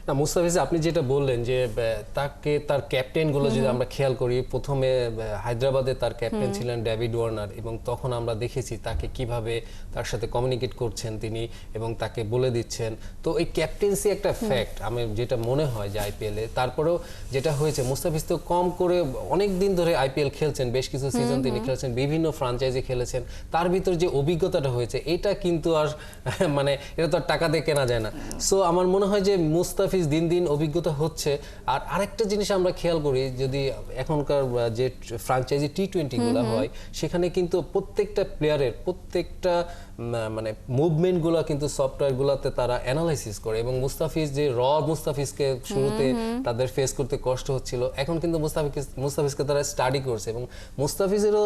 না মুস্তাফিজ আপনি যেটা বললেন যে তাকে তার ক্যাপ্টেন গুলো যদি আমরা খেয়াল করি, প্রথমে হায়দ্রাবাদে তার ক্যাপ্টেন ছিলেন ডেভিড ওয়ার্নার, এবং তখন আমরা দেখেছি তাকে কিভাবে তার সাথে কমিউনিকেট করছেন তিনি এবং তাকে বলে দিচ্ছেন। তো এই ক্যাপ্টেন্সি একটা ফ্যাক্ট আমি যেটা মনে হয় যে আইপিএলে। তারপরেও যেটা হয়েছে, মুস্তাফিজ তো কম করে অনেক দিন ধরে আইপিএল খেলছেন, বেশ কিছু সিজন তিনি খেলেছেন, বিভিন্ন ফ্রাঞ্চাইজি খেলেছেন, তার ভিতর যে অভিজ্ঞতাটা হয়েছে এটা কিন্তু আর মানে এটা তো আর টাকা দিয়ে কেনা যায় না। সো আমার মনে হয় যে মুস্তাফিজ দিন দিন অভিজ্ঞতা হচ্ছে। আর আরেকটা জিনিস আমরা খেয়াল করি, যদি এখনকার যে ফ্রাঞ্চাইজি টি-20 গুলো হয়, সেখানে কিন্তু প্রত্যেকটা প্লেয়ারের প্রত্যেকটা মানে মুভমেন্ট গুলা কিন্তু সফটওয়্যার গুলাতে তারা অ্যানালাইসিস করে, এবং মুস্তাফিজ যে মুস্তাফিজকে শুরুতে তাদের ফেস করতে কষ্ট হচ্ছিল, এখন কিন্তু মুস্তাফিজকে তারা স্টাডি করছে, এবং মুস্তাফিজেরও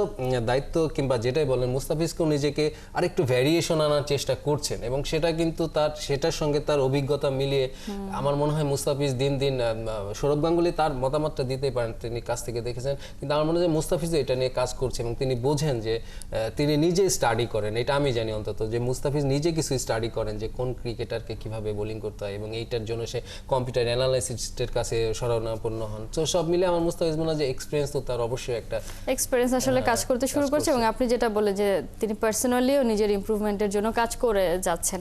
দায়িত্ব কিংবা যেটাই বলেন, মুস্তাফিজকেও নিজেকে আরেকটু ভ্যারিয়েশন আনার চেষ্টা করছেন, এবং সেটা কিন্তু সেটার সঙ্গে তার অভিজ্ঞতা মিলিয়ে আমার মনে হয় মুস্তাফিজ দিন দিন, সৌরভ গাঙ্গুলী তার মতামতটা দিতেই পারেন, তিনি কাছ থেকে দেখেছেন, কিন্তু আমার মনে হয় মুস্তাফিজ এটা নিয়ে কাজ করছে, এবং তিনি বোঝেন যে তিনি নিজে স্টাডি করেন, এটা আমি জানি অন্তত, যে মুস্তাফিজ নিজে কিছু স্টাডি করেন যে কোন ক্রিকেটারকে কিভাবে বোলিং করতে হয়, এবং এইটার জন্য সে কম্পিউটার অ্যানালাইসিস্টের কাছে শরণাপন্ন হন। তো সব মিলে আমার মুস্তাফিজ মনে হয় যে এক্সপিরিয়েন্স তো তার অবশ্যই একটা এক্সপিরিয়েন্স আসলে কাজ করতে শুরু করছে, এবং আপনি যেটা বলে যে তিনি পার্সোনালিও নিজের ইমপ্রুভমেন্টের জন্য কাজ করে যাচ্ছেন।